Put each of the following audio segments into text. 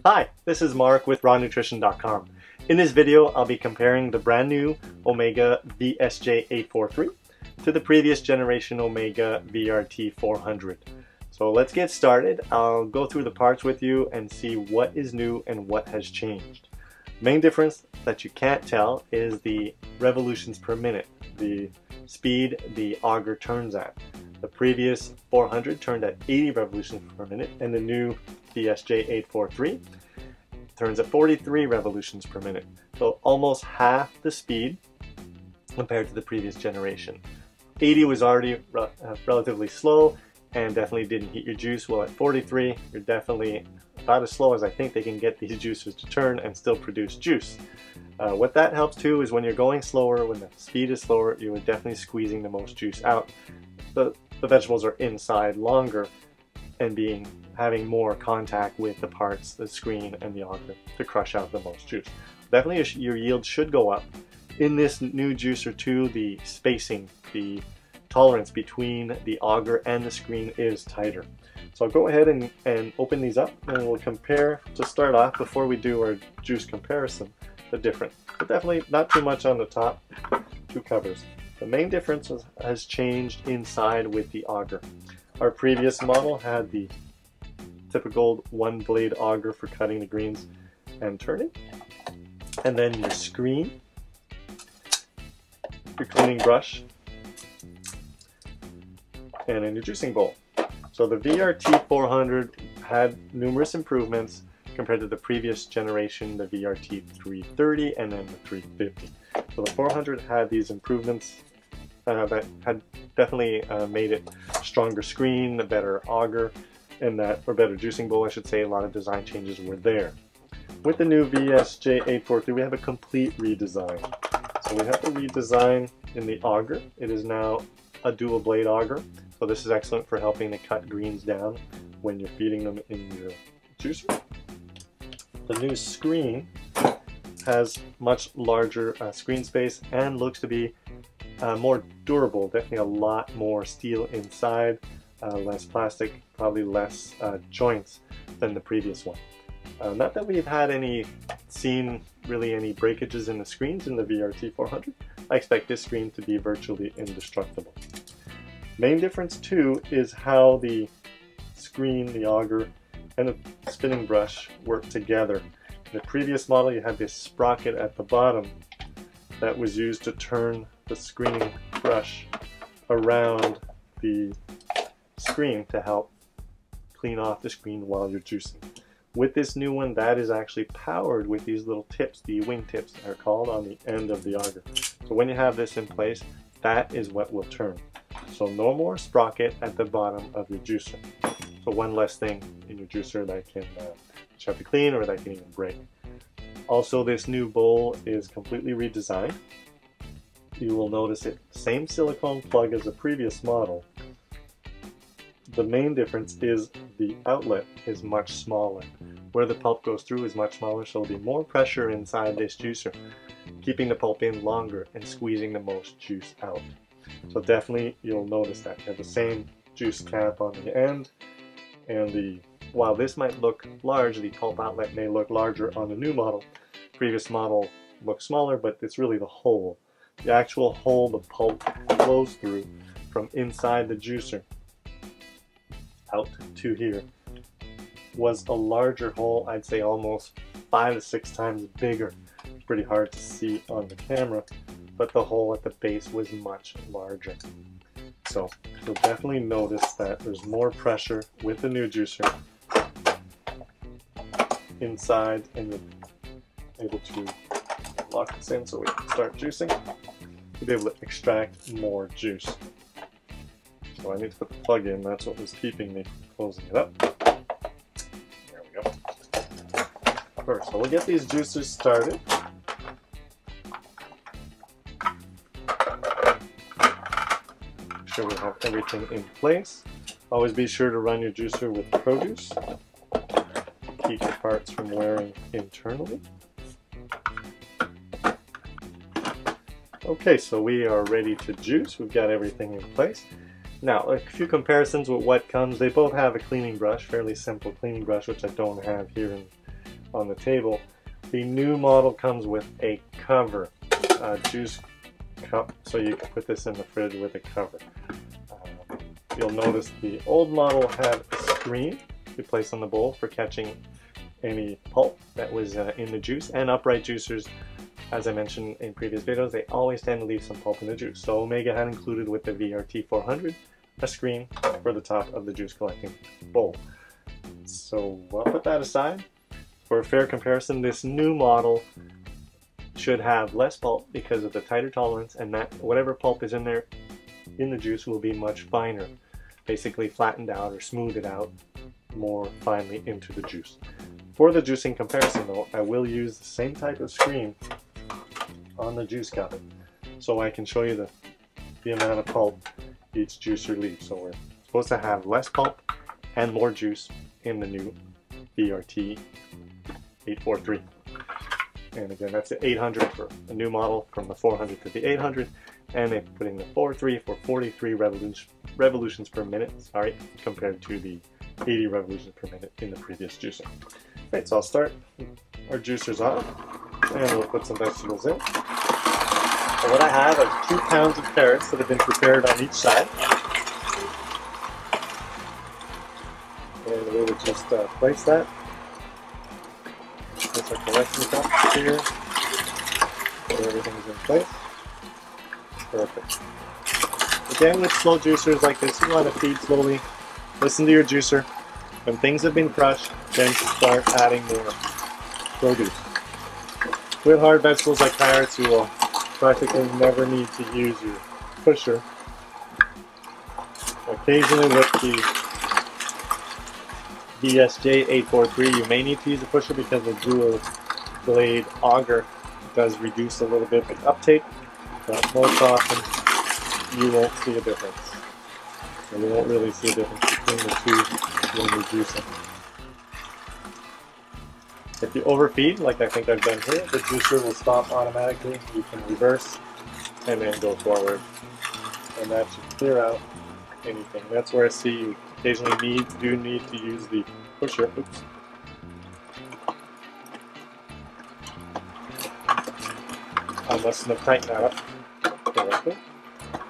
Hi, this is Marc with RawNutrition.com. In this video, I'll be comparing the brand new Omega VSJ843 to the previous generation Omega VRT400. So let's get started. I'll go through the parts with you and see what is new and what has changed. Main difference that you can't tell is the revolutions per minute, the speed the auger turns at. The previous 400 turned at 80 revolutions per minute, and the new VSJ843 turns at 43 revolutions per minute. So almost half the speed compared to the previous generation. 80 was already relatively slow and definitely didn't heat your juice. Well, at 43, you're definitely about as slow as I think they can get these juicers to turn and still produce juice. What that helps too is when you're going slower, when the speed is slower, you are definitely squeezing the most juice out. The vegetables are inside longer and having more contact with the parts, the screen and the auger to crush out the most juice. Definitely your yield should go up. In this new juicer too, the spacing, the tolerance between the auger and the screen is tighter. So I'll go ahead and open these up and we'll compare, to start off before we do our juice comparison, the difference. But definitely not too much on the top, two covers. The main difference has changed inside with the auger. Our previous model had the typical one blade auger for cutting the greens and turning. And then your screen, your cleaning brush, and then your juicing bowl. So the VRT400 had numerous improvements compared to the previous generation, the VRT330 and then the 350. So the 400 had these improvements that had definitely made it stronger screen, a better auger, and or better juicing bowl, I should say. A lot of design changes were there. With the new VSJ843, we have a complete redesign. So we have the redesign in the auger. It is now a dual blade auger. So this is excellent for helping to cut greens down when you're feeding them in your juicer. The new screen has much larger screen space and looks to be more durable, definitely a lot more steel inside, less plastic, probably less joints than the previous one. Not that we've had seen really any breakages in the screens in the VRT400. I expect this screen to be virtually indestructible. Main difference too is how the screen, the auger, and the spinning brush work together. In the previous model you had this sprocket at the bottom that was used to turn the screening brush around the screen to help clean off the screen while you're juicing. With this new one, that is actually powered with these little tips, the wing tips are called, on the end of the auger. So when you have this in place, that is what will turn. So no more sprocket at the bottom of your juicer. So one less thing in your juicer that you have to clean or that can even break. Also, this new bowl is completely redesigned. You will notice it, same silicone plug as the previous model. The main difference is the outlet is much smaller. Where the pulp goes through is much smaller, so there'll be more pressure inside this juicer, keeping the pulp in longer and squeezing the most juice out. So definitely you'll notice that. You have the same juice cap on the end, and while this might look large, the pulp outlet may look larger on the new model. Previous model looks smaller, but it's really the hole. The actual hole the pulp flows through from inside the juicer out to here was a larger hole. I'd say almost 5 to 6 times bigger. It's pretty hard to see on the camera, but the hole at the base was much larger. So you'll definitely notice that there's more pressure with the new juicer inside, and you're able to lock this in so we can start juicing. You'll be able to extract more juice. So I need to put the plug in, that's what was keeping me from closing it up. There we go. First, so we'll get these juicers started. Make sure we have everything in place. Always be sure to run your juicer with produce. Keep the parts from wearing internally. Okay, so we are ready to juice. We've got everything in place. Now, a few comparisons with what comes. They both have a cleaning brush, fairly simple cleaning brush, which I don't have here on the table. The new model comes with a cover, a juice cup, so you can put this in the fridge with a cover. You'll notice the old model had a screen you place on the bowl for catching any pulp that was in the juice, and upright juicers, as I mentioned in previous videos, they always tend to leave some pulp in the juice. So Omega had included with the VRT400 a screen for the top of the juice collecting bowl. So I'll put that aside. For a fair comparison, this new model should have less pulp because of the tighter tolerance, and that whatever pulp is in there in the juice will be much finer, basically flattened out or smoothed out more finely into the juice. For the juicing comparison though, I will use the same type of screen on the juice cup so I can show you the amount of pulp each juicer leaves. So we're supposed to have less pulp and more juice in the new VRT843. And again, that's the 800 for a new model, from the 400 to the 800, and they're putting the 43 for 43 revolutions per minute, compared to the 80 revolutions per minute in the previous juicer. Right, so I'll start our juicers off, and we'll put some vegetables in. So what I have is 2 pounds of carrots that have been prepared on each side. And we will just place that. Place our collection cup here. So everything's in place. Perfect. Again, with slow juicers like this, you want to feed slowly. Listen to your juicer. When things have been crushed, then start adding more produce. With hard vegetables like carrots, you will practically never need to use your pusher. Occasionally with the VSJ843, you may need to use a pusher because the dual blade auger does reduce a little bit of uptake, but most often you won't see a difference. So you won't really see a difference between the two when you're juicing. If you overfeed, like I think I've done here, the juicer will stop automatically. You can reverse and then go forward, and that should clear out anything. That's where I see you occasionally do need to use the pusher. Oops. I mustn't have tightened that up correctly.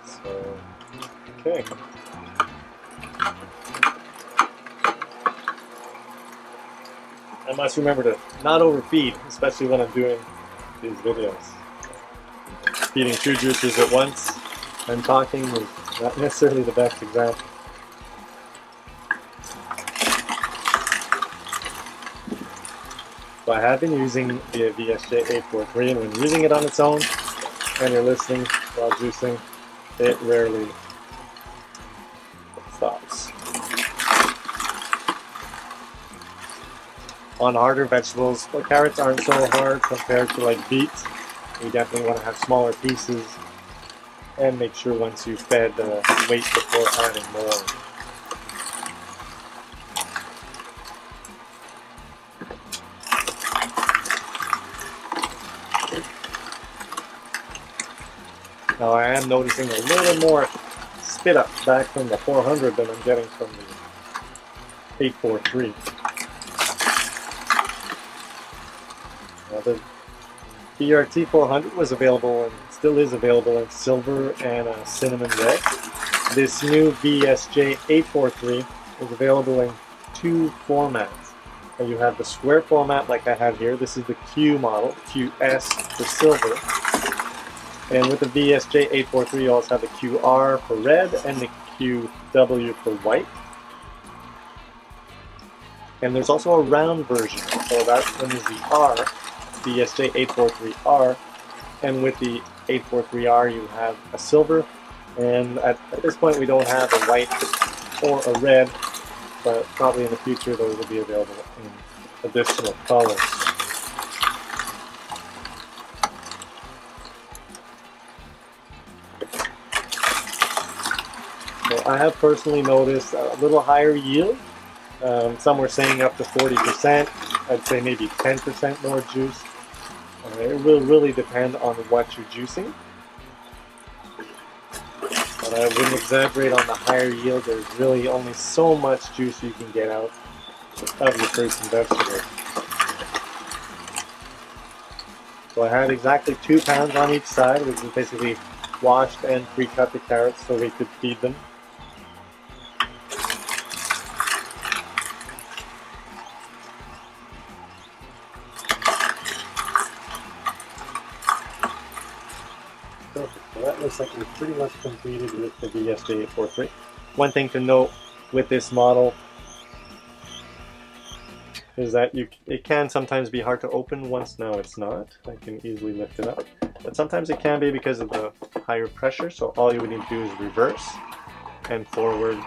So, okay. I must remember to not overfeed, especially when I'm doing these videos. Feeding 2 juicers at once and talking is not necessarily the best example. So I have been using the VSJ843, and when using it on its own and you're listening while juicing, it rarely stops. On harder vegetables, well, carrots aren't so hard compared to like beets. You definitely want to have smaller pieces, and make sure once you've fed wait before adding more. Now I am noticing a little more spit up back from the 400 than I'm getting from the 843. Now the VRT400 was available and still is available in silver and cinnamon red. This new VSJ843 is available in 2 formats. And you have the square format like I have here. This is the Q model, QS for silver. And with the VSJ843 you also have the QR for red and the QW for white. And there's also a round version, so that one is the R, VSJ843R. And with the 843R you have a silver, and at this point we don't have a white or a red, but probably in the future those will be available in additional colors. So I have personally noticed a little higher yield. Some were saying up to 40%. I'd say maybe 10% more juice. It will really depend on what you're juicing. But But I wouldn't exaggerate on the higher yield. There's really only so much juice you can get out of your fruits and vegetables. So I had exactly 2 pounds on each side, which is basically washed and pre-cut the carrots so we could feed them. Perfect. So that looks like we're pretty much completed with the VSJ843. One thing to note with this model is that it can sometimes be hard to open. Once now it's not. I can easily lift it up. But sometimes it can be because of the higher pressure, so all you would need to do is reverse and forward,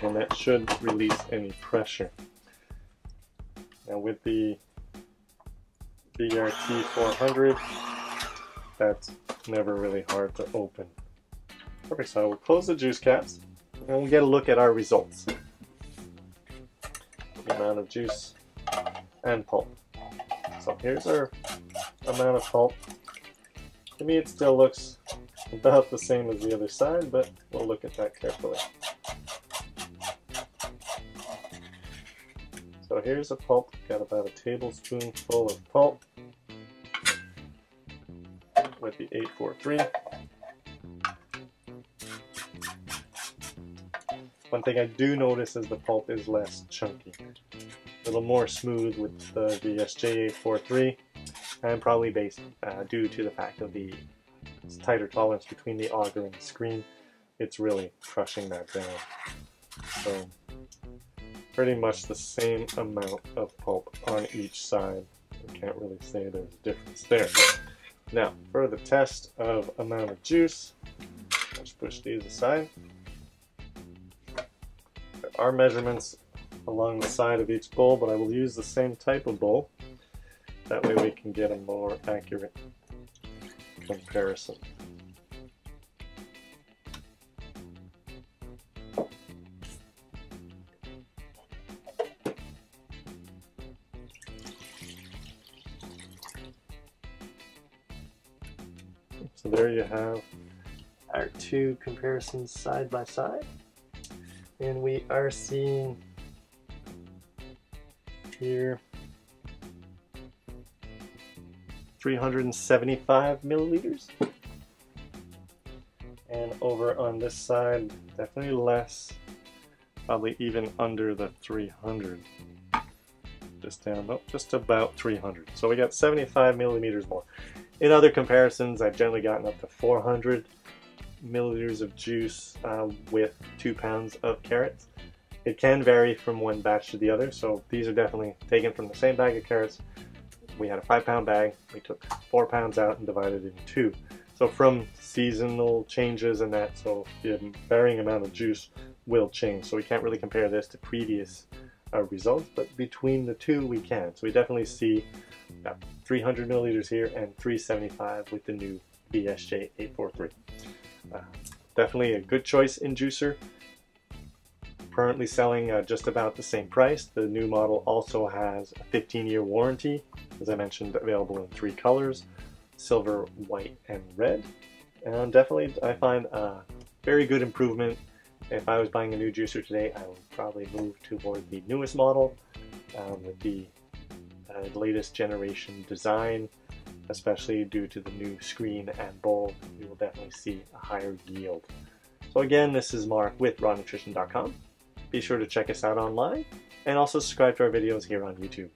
and that should release any pressure. Now with the VRT400, that's never really hard to open. Perfect, so we'll close the juice caps and we'll get a look at our results. The amount of juice and pulp. So here's our amount of pulp. To me it still looks about the same as the other side, but we'll look at that carefully. So here's the pulp. Got about a tablespoonful of pulp with the 843. One thing I do notice is the pulp is less chunky. A little more smooth with the VSJ843, and probably based due to the fact of the tighter tolerance between the auger and the screen. It's really crushing that down. So pretty much the same amount of pulp on each side. You can't really say there's a difference there. Now for the test of amount of juice, let's push these aside. There are measurements along the side of each bowl, but I will use the same type of bowl. That way we can get a more accurate comparison. So there you have our two comparisons side by side, and we are seeing here 375 milliliters, and over on this side definitely less, probably even under the 300, just down, nope, just about 300. So we got 75 millimeters more. In other comparisons, I've generally gotten up to 400 milliliters of juice with 2 pounds of carrots. It can vary from one batch to the other, so these are definitely taken from the same bag of carrots. We had a 5-pound bag, we took 4 pounds out and divided it in 2. So from seasonal changes and that, so the varying amount of juice will change. So we can't really compare this to previous results, but between the two we can. So we definitely see 300 milliliters here and 375 with the new VSJ843. Definitely a good choice in juicer. Currently selling just about the same price. The new model also has a 15-year warranty, as I mentioned, available in 3 colors: silver, white, and red. And definitely I find a very good improvement. If I was buying a new juicer today, I would probably move toward the newest model with the latest generation design, especially due to the new screen and bowl. You will definitely see a higher yield. So again, this is Mark with RawNutrition.com. Be sure to check us out online and also subscribe to our videos here on YouTube.